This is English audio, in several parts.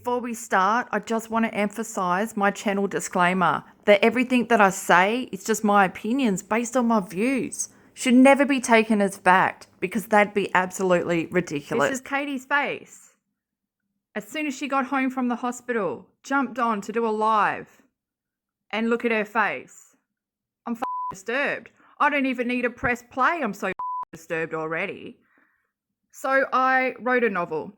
Before we start, I just want to emphasize my channel disclaimer that everything that I say is just my opinions based on my views. Should never be taken as fact because that'd be absolutely ridiculous. This is Katie's face. As soon as she got home from the hospital, jumped on to do a live. And look at her face. I'm disturbed. I don't even need to press play. I'm so disturbed already. So I wrote a novel.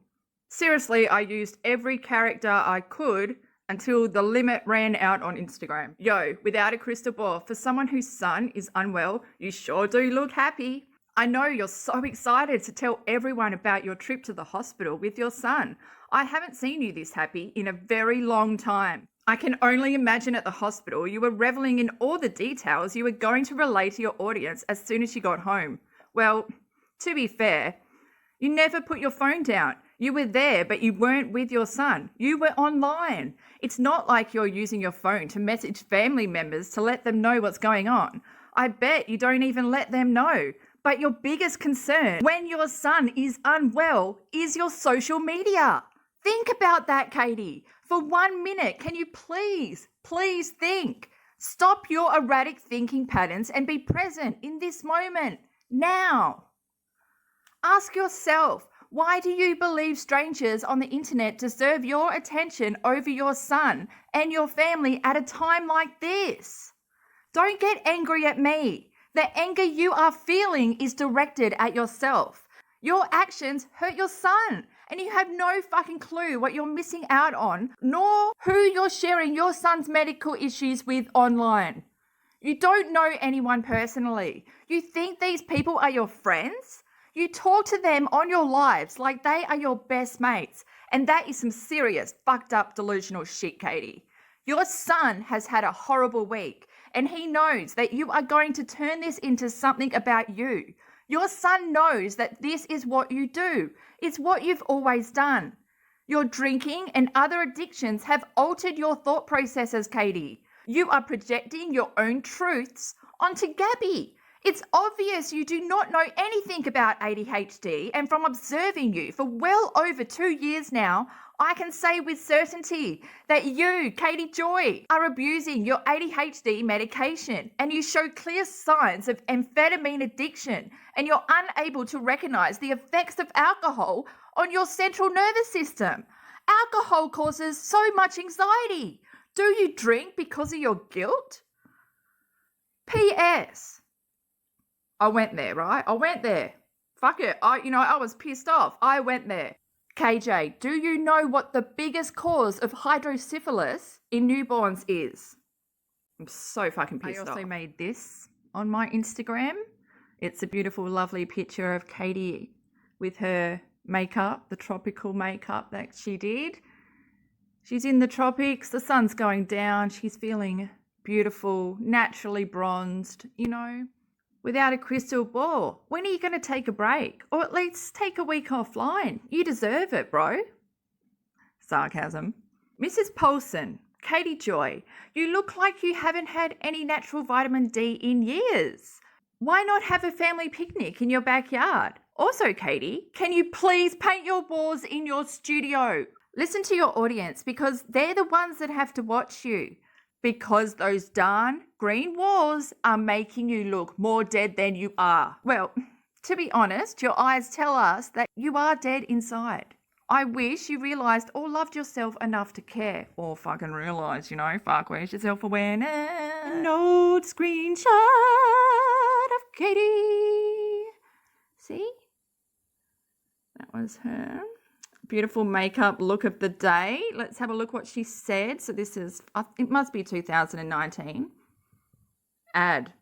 Seriously, I used every character I could until the limit ran out on Instagram. Yo, without a crystal ball, for someone whose son is unwell, you sure do look happy. I know you're so excited to tell everyone about your trip to the hospital with your son. I haven't seen you this happy in a very long time. I can only imagine at the hospital you were reveling in all the details you were going to relay to your audience as soon as you got home. Well, to be fair, you never put your phone down. You were there, but you weren't with your son. You were online. It's not like you're using your phone to message family members to let them know what's going on. I bet you don't even let them know. But your biggest concern when your son is unwell is your social media. Think about that, Katie. For 1 minute, can you please think? Stop your erratic thinking patterns and be present in this moment, now. Ask yourself, why do you believe strangers on the internet deserve your attention over your son and your family at a time like this? Don't get angry at me. The anger you are feeling is directed at yourself. Your actions hurt your son, and you have no fucking clue what you're missing out on, nor who you're sharing your son's medical issues with online. You don't know anyone personally. You think these people are your friends? You talk to them on your lives like they are your best mates, and that is some serious fucked up delusional shit, Katie. Your son has had a horrible week, and he knows that you are going to turn this into something about you. Your son knows that this is what you do. It's what you've always done. Your drinking and other addictions have altered your thought processes, Katie. You are projecting your own truths onto Gabby. It's obvious you do not know anything about ADHD, and from observing you for well over 2 years now, I can say with certainty that you, Katie Joy, are abusing your ADHD medication, and you show clear signs of amphetamine addiction, and you're unable to recognize the effects of alcohol on your central nervous system. Alcohol causes so much anxiety. Do you drink because of your guilt? P.S. I went there, right? I went there. Fuck it. I was pissed off. I went there. KJ, do you know what the biggest cause of hydrocephalus in newborns is? I'm so fucking pissed off. I also made this on my Instagram. It's a beautiful, lovely picture of Katie with her makeup, the tropical makeup that she did. She's in the tropics. The sun's going down. She's feeling beautiful, naturally bronzed, without a crystal ball. When are you going to take a break? Or at least take a week offline? You deserve it, bro. Sarcasm. Mrs. Paulson, Katie Joy, you look like you haven't had any natural vitamin D in years. Why not have a family picnic in your backyard? Also, Katie, can you please paint your walls in your studio? Listen to your audience because they're the ones that have to watch you. Because those darn green walls are making you look more dead than you are. Well, to be honest, your eyes tell us that you are dead inside. I wish you realised or loved yourself enough to care. Or fucking realise, fuck, where's your self-awareness? Note screenshot of Katie. See? That was her. Beautiful makeup look of the day. Let's have a look what she said. So this is, it must be 2019. Ad.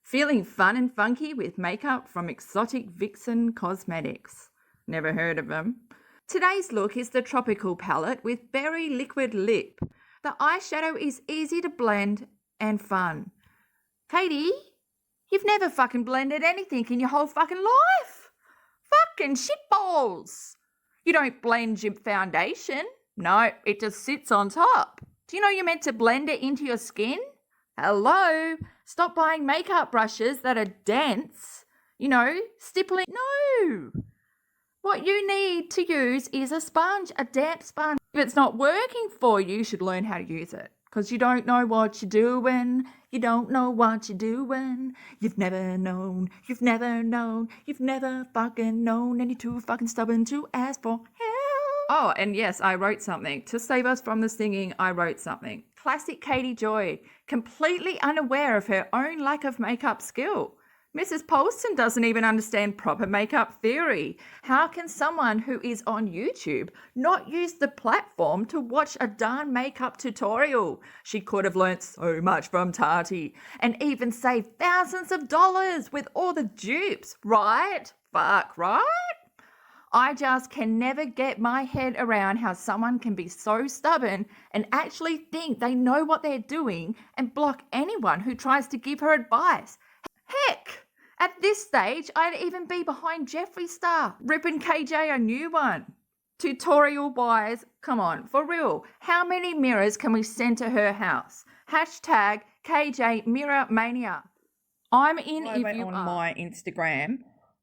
Feeling fun and funky with makeup from Exotic Vixen Cosmetics. Never heard of them. Today's look is the tropical palette with berry liquid lip. The eyeshadow is easy to blend and fun. Katie, you've never fucking blended anything in your whole fucking life. Fucking shitballs. You don't blend your foundation. No, it just sits on top. Do you know you're meant to blend it into your skin? Hello? Stop buying makeup brushes that are dense. Stippling. No. What you need to use is a sponge, a damp sponge. If it's not working for you, you should learn how to use it. Because you don't know what you're doing. You don't know what you're doing. You've never known. You've never known. You've never fucking known. And you're too fucking stubborn to ask for help. Oh, and yes, I wrote something. To save us from the singing, I wrote something. Classic Katie Joy. Completely unaware of her own lack of makeup skill. Mrs. Polston doesn't even understand proper makeup theory. How can someone who is on YouTube not use the platform to watch a darn makeup tutorial? She could have learnt so much from Tati and even saved thousands of dollars with all the dupes, right? Fuck, right? I just can never get my head around how someone can be so stubborn and actually think they know what they're doing and block anyone who tries to give her advice. Heck, at this stage, I'd even be behind Jeffree Star, ripping KJ a new one. Tutorial-wise, come on, for real, how many mirrors can we send to her house? Hashtag KJ Mirror Mania. I'm in if you on are. My Instagram.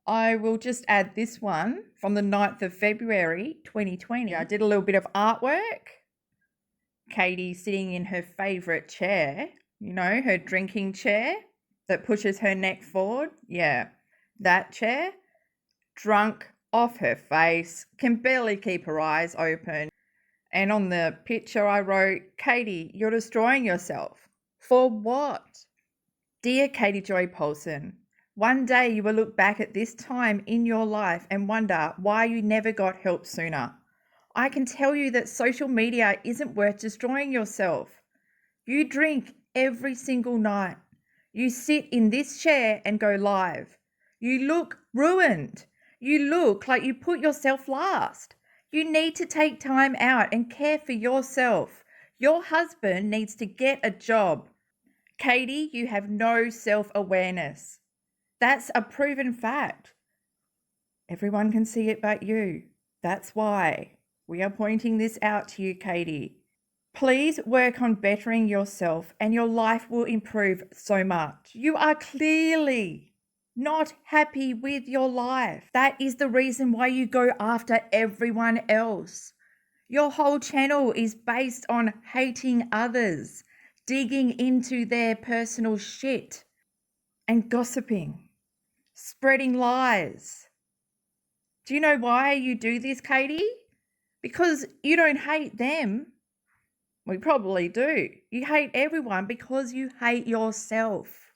I will just add this one from the 9th of February 2020. I did a little bit of artwork. Katie sitting in her favourite chair, you know, her drinking chair that pushes her neck forward. Yeah, that chair. Drunk, off her face, can barely keep her eyes open. And on the picture I wrote, Katie, you're destroying yourself. For what? Dear Katie Joy Polson, one day you will look back at this time in your life and wonder why you never got help sooner. I can tell you that social media isn't worth destroying yourself. You drink every single night. You sit in this chair and go live. You look ruined. You look like you put yourself last. You need to take time out and care for yourself. Your husband needs to get a job. Katie, you have no self-awareness. That's a proven fact. Everyone can see it but you. That's why we are pointing this out to you, Katie. Please work on bettering yourself and your life will improve so much. You are clearly not happy with your life. That is the reason why you go after everyone else. Your whole channel is based on hating others, digging into their personal shit and gossiping, spreading lies. Do you know why you do this, Katie? Because you don't hate them. We probably do. You hate everyone because you hate yourself.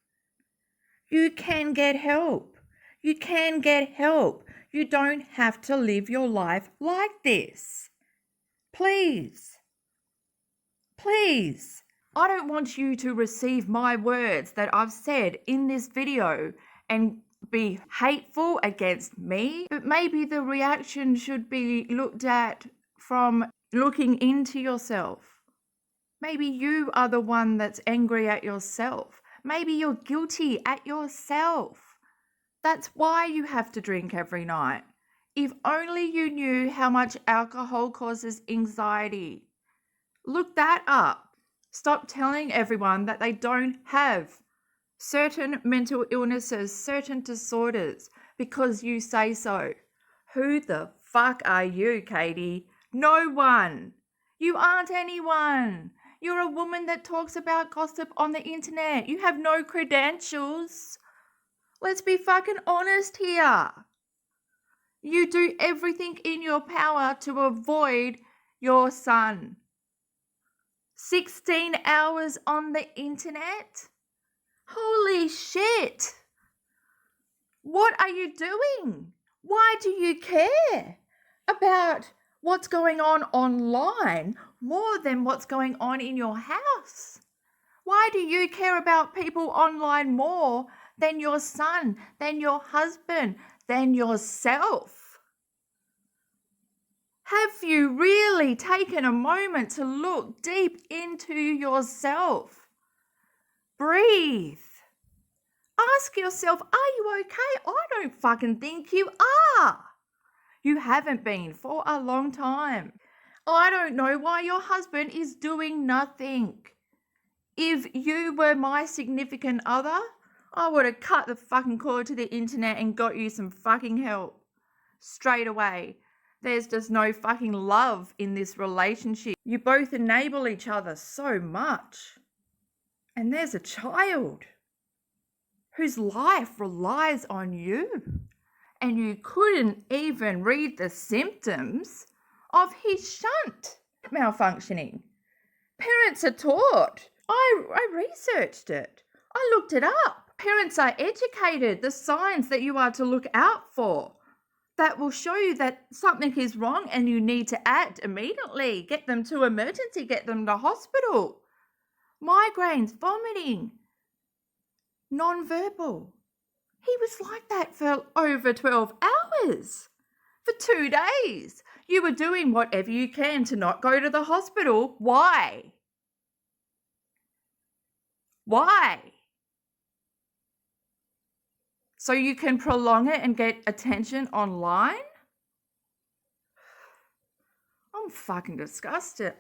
You can get help. You can get help. You don't have to live your life like this. Please. Please. I don't want you to receive my words that I've said in this video and be hateful against me, but maybe the reaction should be looked at from looking into yourself. Maybe you are the one that's angry at yourself. Maybe you're guilty at yourself. That's why you have to drink every night. If only you knew how much alcohol causes anxiety. Look that up. Stop telling everyone that they don't have certain mental illnesses, certain disorders, because you say so. Who the fuck are you, Katie? No one. You aren't anyone. You're a woman that talks about gossip on the internet. You have no credentials. Let's be fucking honest here. You do everything in your power to avoid your son. 16 hours on the internet? Holy shit. What are you doing? Why do you care about what's going on online more than what's going on in your house? Why do you care about people online more than your son, than your husband, than yourself? Have you really taken a moment to look deep into yourself? Breathe. Ask yourself, are you okay? I don't fucking think you are. You haven't been for a long time. I don't know why your husband is doing nothing. If you were my significant other, I would have cut the fucking cord to the internet and got you some fucking help straight away. There's just no fucking love in this relationship. You both enable each other so much. And there's a child whose life relies on you. And you couldn't even read the symptoms of his shunt malfunctioning. Parents are taught. I researched it. I looked it up. Parents are educated the signs that you are to look out for that will show you that something is wrong and you need to act immediately. Get them to emergency, get them to hospital. Migraines, vomiting, non-verbal. He was like that for over 12 hours, for 2 days. You were doing whatever you can to not go to the hospital. Why? Why? So you can prolong it and get attention online? I'm fucking disgusted.